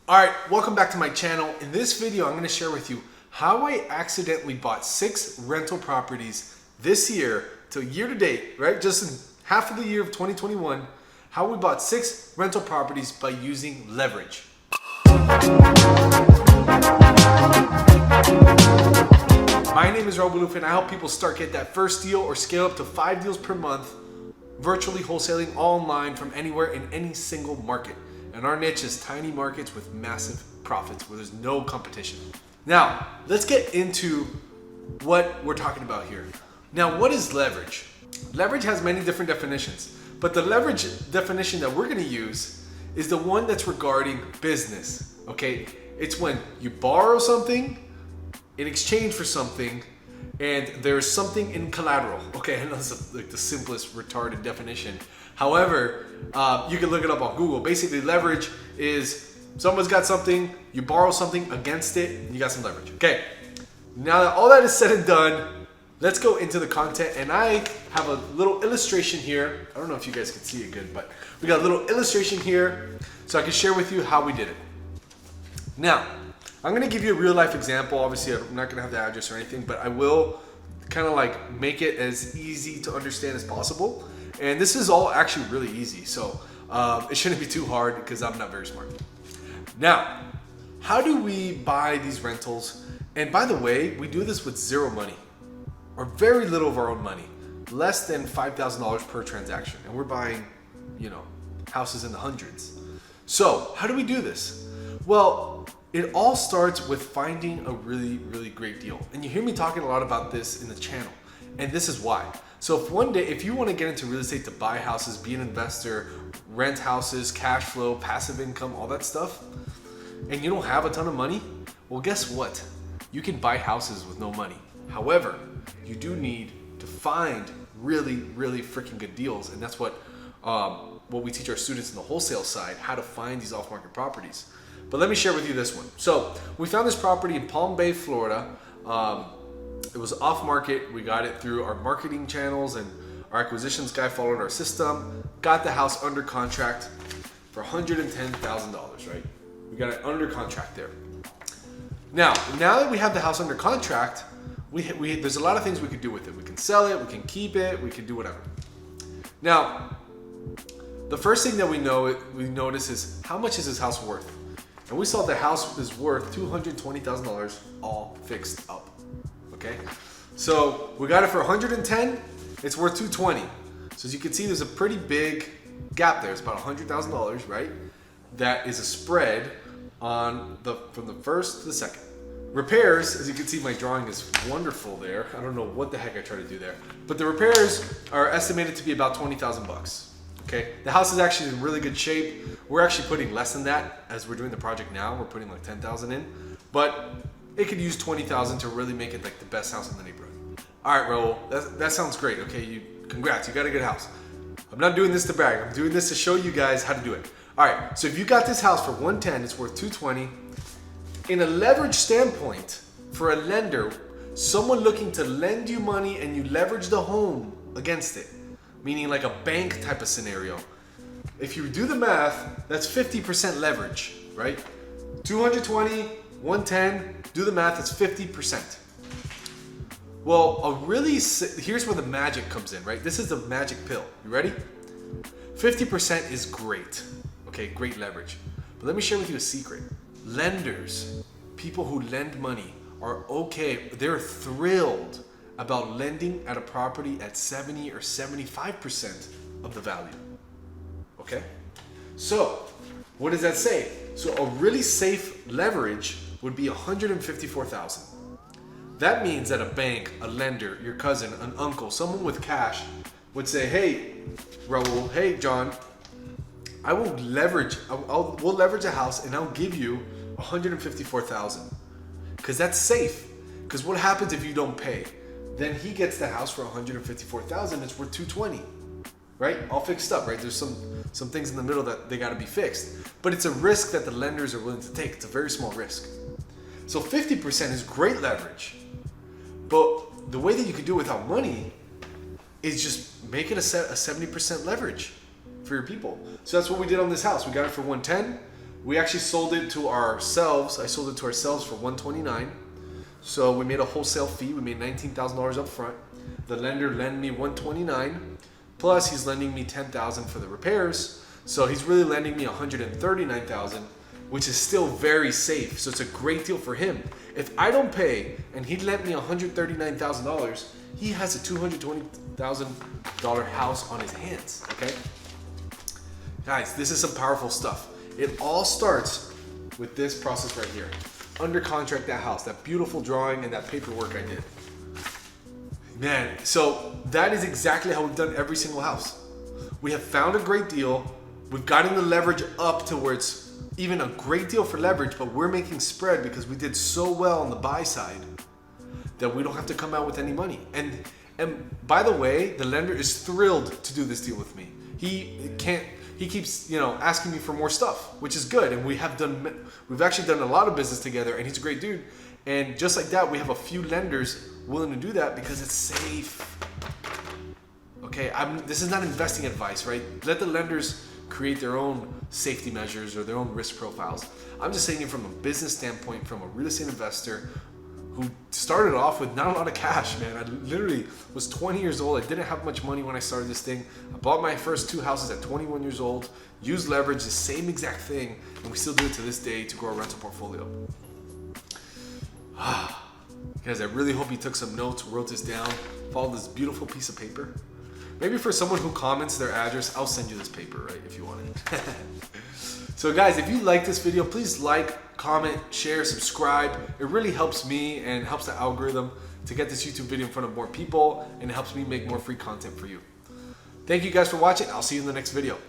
Alright, welcome back to my channel. In this video, I'm going to share with you how I accidentally bought 6 rental properties this year, till year to date, right? Just in half of the year of 2021, how we bought 6 rental properties by using leverage. My name is Raul and I help people start get that first deal or scale up to 5 deals per month, virtually wholesaling all online from anywhere in any single market. And our niche is tiny markets with massive profits where there's no competition. Now, let's get into what we're talking about here. Now, what is leverage? Leverage has many different definitions, but the leverage definition that we're gonna use is the one that's regarding business, okay? It's when you borrow something in exchange for something and there's something in collateral. Okay, I know that's like the simplest retarded definition. However, you can look it up on Google. Basically, leverage is someone's got something, you borrow something against it, and you got some leverage. Okay, now that all that is said and done, let's go into the content. And I have a little illustration here. I don't know if you guys can see it good, but we got a little illustration here so I can share with you how we did it. Now, I'm gonna give you a real life example. Obviously, I'm not gonna have the address or anything, but I will kind of like make it as easy to understand as possible. And this is all actually really easy, so it shouldn't be too hard because I'm not very smart. Now, how do we buy these rentals? And by the way, we do this with zero money or very little of our own money, less than $5,000 per transaction. And we're buying, houses in the hundreds. So how do we do this? Well, it all starts with finding a really, really great deal. And you hear me talking a lot about this in the channel. And this is why. So if you want to get into real estate to buy houses, be an investor, rent houses, cash flow, passive income, all that stuff, and you don't have a ton of money, well, guess what? You can buy houses with no money. However, you do need to find really, really freaking good deals. And that's what we teach our students in the wholesale side, how to find these off-market properties. But let me share with you this one. So we found this property in Palm Bay, Florida. It was off market. We got it through our marketing channels and our acquisitions guy followed our system, got the house under contract for $110,000, right? We got it under contract there. Now that we have the house under contract, there's a lot of things we could do with it. We can sell it, we can keep it, we can do whatever. Now, the first thing that we notice is how much is this house worth? And we saw the house is worth $220,000 all fixed up. Okay, so we got it for 110. It's worth 220. So as you can see, there's a pretty big gap there. It's about $100,000, right? That is a spread on from the first to the second. Repairs, as you can see, my drawing is wonderful there. I don't know what the heck I tried to do there, but the repairs are estimated to be about 20,000 bucks. Okay, the house is actually in really good shape. We're actually putting less than that as we're doing the project now. We're putting like 10,000 in, but it could use 20,000 to really make it like the best house in the neighborhood. All right, Raul, that sounds great. Okay, congrats, you got a good house. I'm not doing this to brag. I'm doing this to show you guys how to do it. All right, so if you got this house for 110, it's worth 220. In a leverage standpoint, for a lender, someone looking to lend you money and you leverage the home against it, meaning like a bank type of scenario. If you do the math, that's 50% leverage, right? 220, 110, do the math, it's 50%. Well, here's where the magic comes in, right? This is the magic pill. You ready? 50% is great, okay? Great leverage. But let me share with you a secret. Lenders, people who lend money are okay. They're thrilled about lending at a property at 70 or 75% of the value, okay? So what does that say? So a really safe leverage would be 154,000. That means that a bank, a lender, your cousin, an uncle, someone with cash would say, hey, Raul, hey, John, we'll leverage a house and I'll give you 154,000 because that's safe. Because what happens if you don't pay? Then he gets the house for 154,000. It's worth 220, right? All fixed up, right? There's some things in the middle that they got to be fixed, but it's a risk that the lenders are willing to take. It's a very small risk. So 50% is great leverage, but the way that you can do it without money is just make it a 70% leverage for your people. So that's what we did on this house. We got it for 110. We actually sold it to ourselves. I sold it to ourselves for $129. So we made a wholesale fee. We made $19,000 up front. The lender lent me $129, plus he's lending me $10,000 for the repairs. So he's really lending me $139,000, which is still very safe. So it's a great deal for him. If I don't pay and he lent me $139,000, he has a $220,000 house on his hands, okay? Guys, this is some powerful stuff. It all starts with this process right here. Under contract that house, that beautiful drawing and that paperwork I did. Man, so that is exactly how we've done every single house. We have found a great deal. We've gotten the leverage up to where it's even a great deal for leverage, but we're making spread because we did so well on the buy side that we don't have to come out with any money. And by the way, the lender is thrilled to do this deal with me. He keeps, asking me for more stuff, which is good. And we've actually done a lot of business together, and he's a great dude. And just like that, we have a few lenders willing to do that because it's safe. Okay, this is not investing advice, right? Let the lenders create their own safety measures or their own risk profiles. I'm just saying it from a business standpoint, from a real estate investor who started off with not a lot of cash, man. I literally was 20 years old. I didn't have much money when I started this thing. I bought my first 2 houses at 21 years old, used leverage, the same exact thing, and we still do it to this day to grow our rental portfolio. Guys, I really hope you took some notes, wrote this down, followed this beautiful piece of paper. Maybe for someone who comments their address, I'll send you this paper, right, if you want it. So guys, if you like this video, please like, comment, share, subscribe. It really helps me and helps the algorithm to get this YouTube video in front of more people, and it helps me make more free content for you. Thank you guys for watching. I'll see you in the next video.